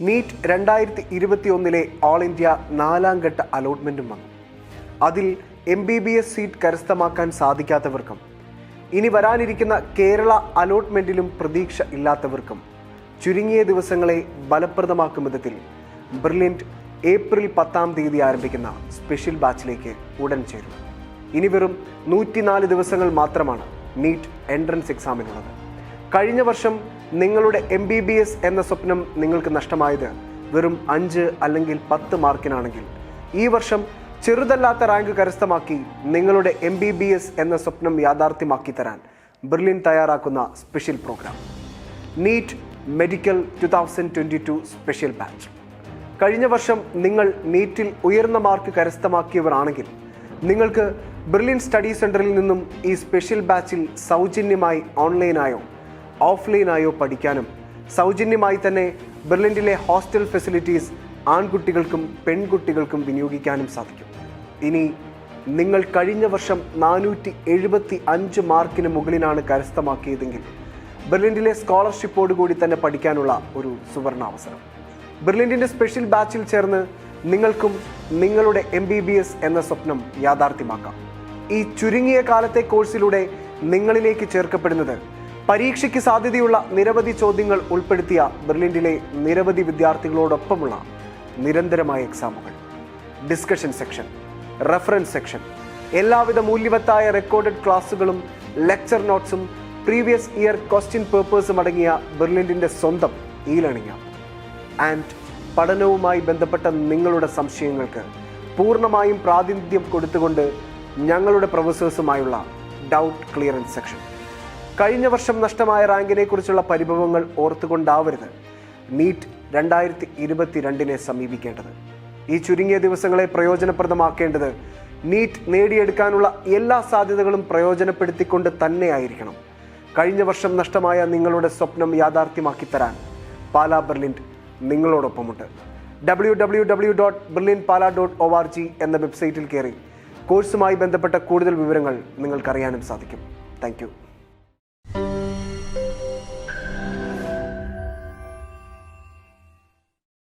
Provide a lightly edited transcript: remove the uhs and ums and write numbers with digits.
NEET 2021 all India 4ാം ഘട്ട അലോട്ട്മെൻറ്റും വന്നു. അതിൽ MBBS സീറ്റ് കരസ്ഥമാക്കാൻ സാധിക്കാത്തവർക്കും ഇനി വരാനിരിക്കുന്ന കേരള അലോട്ട്മെൻറ്റിലും പ്രതീക്ഷ ഇല്ലാത്തവർക്കും ചുരുങ്ങിയ ദിവസങ്ങളെ ഫലപ്രദമാക്കും വിധത്തിൽ ബ്രില്യൻറ്റ് ഏപ്രിൽ 10-ാം തീയതി ആരംഭിക്കുന്ന സ്പെഷ്യൽ ബാച്ചിലേക്ക് ഉടൻ ചേരും. ഇനി വെറും 104 ദിവസങ്ങൾ മാത്രമാണ് നീറ്റ് എൻട്രൻസ് എക്സാമിനുള്ളത്. കഴിഞ്ഞ വർഷം നിങ്ങളുടെ MBBS എന്ന സ്വപ്നം നിങ്ങൾക്ക് നഷ്ടമായത് വെറും 5 അല്ലെങ്കിൽ 10 മാർക്കിനാണെങ്കിൽ ഈ വർഷം ചെറുതല്ലാത്ത റാങ്ക് കരസ്ഥമാക്കി നിങ്ങളുടെ MBBS എന്ന സ്വപ്നം യാഥാർത്ഥ്യമാക്കി തരാൻ ബ്രില്യൻറ്റ് തയ്യാറാക്കുന്ന special programme NEET medical 2022 special batch. കഴിഞ്ഞ വർഷം നിങ്ങൾ നീറ്റിൽ ഉയർന്ന മാർക്ക് കരസ്ഥമാക്കിയവരാണെങ്കിൽ നിങ്ങൾക്ക് ബ്രില്യൻറ്റ് സ്റ്റഡി സെൻറ്ററിൽ നിന്നും ഈ സ്പെഷ്യൽ ബാച്ചിൽ സൗജന്യമായി ഓൺലൈനായോ ഓഫ്ലൈനായോ പഠിക്കാനും സൗജന്യമായി തന്നെ ബ്രില്യൻറ്റിലെ ഹോസ്റ്റൽ ഫെസിലിറ്റീസ് ആൺകുട്ടികൾക്കും പെൺകുട്ടികൾക്കും വിനിയോഗിക്കാനും സാധിക്കും. ഇനി നിങ്ങൾ കഴിഞ്ഞ വർഷം 475 മാർക്കിന് മുകളിലാണ് കരസ്ഥമാക്കിയതെങ്കിൽ ബ്രില്യൻറ്റിലെ സ്കോളർഷിപ്പോടുകൂടി തന്നെ പഠിക്കാനുള്ള ഒരു സുവർണാവസരം. ബ്രില്യൻറ്റിൻ്റെ സ്പെഷ്യൽ ബാച്ചിൽ ചേർന്ന് നിങ്ങൾക്കും നിങ്ങളുടെ MBBS എന്ന സ്വപ്നം യാഥാർത്ഥ്യമാക്കാം. ഈ ചുരുങ്ങിയ കാലത്തെ കോഴ്സിലൂടെ നിങ്ങളിലേക്ക് ചേർക്കപ്പെടുന്നത് പരീക്ഷയ്ക്ക് സാധ്യതയുള്ള നിരവധി ചോദ്യങ്ങൾ ഉൾപ്പെടുത്തിയ ബ്രില്യൻറ്റിലെ നിരവധി വിദ്യാർത്ഥികളോടൊപ്പമുള്ള നിരന്തരമായ എക്സാമുകൾ, ഡിസ്കഷൻ സെക്ഷൻ, റെഫറൻസ് സെക്ഷൻ, എല്ലാവിധ മൂല്യവത്തായ റെക്കോർഡഡ് ക്ലാസ്സുകളും ലെക്ചർ നോട്ട്സും പ്രീവിയസ് ഇയർ ക്വസ്റ്റ്യൻ പേപ്പേഴ്സും അടങ്ങിയ ബ്രില്യൻറ്റിൻ്റെ സ്വന്തം e-learning ആപ്പ്. ആൻഡ് പഠനവുമായി ബന്ധപ്പെട്ട നിങ്ങളുടെ സംശയങ്ങൾക്ക് പൂർണ്ണമായും പ്രാതിനിധ്യം കൊടുത്തുകൊണ്ട് ഞങ്ങളുടെ പ്രൊഫസേഴ്സുമായുള്ള ഡൗട്ട് ക്ലിയറൻസ് സെക്ഷൻ. കഴിഞ്ഞ വർഷം നഷ്ടമായ റാങ്കിനെ കുറിച്ചുള്ള പരിഭവങ്ങൾ ഓർത്തുകൊണ്ടാവരുത് നീറ്റ് 2022 സമീപിക്കേണ്ടത്. ഈ ചുരുങ്ങിയ ദിവസങ്ങളെ പ്രയോജനപ്രദമാക്കേണ്ടത് നീറ്റ് നേടിയെടുക്കാനുള്ള എല്ലാ സാധ്യതകളും പ്രയോജനപ്പെടുത്തിക്കൊണ്ട് തന്നെയായിരിക്കണം. കഴിഞ്ഞ വർഷം നഷ്ടമായ നിങ്ങളുടെ സ്വപ്നം യാഥാർത്ഥ്യമാക്കി തരാൻ പാലാ ബ്രില്യൻറ്റ് നിങ്ങളോടൊപ്പമുണ്ട്. www.brilliantpala.org എന്ന വെബ്സൈറ്റിൽ കയറി കോഴ്സുമായി ബന്ധപ്പെട്ട കൂടുതൽ വിവരങ്ങൾ നിങ്ങൾക്കറിയാനും സാധിക്കും. Thank you.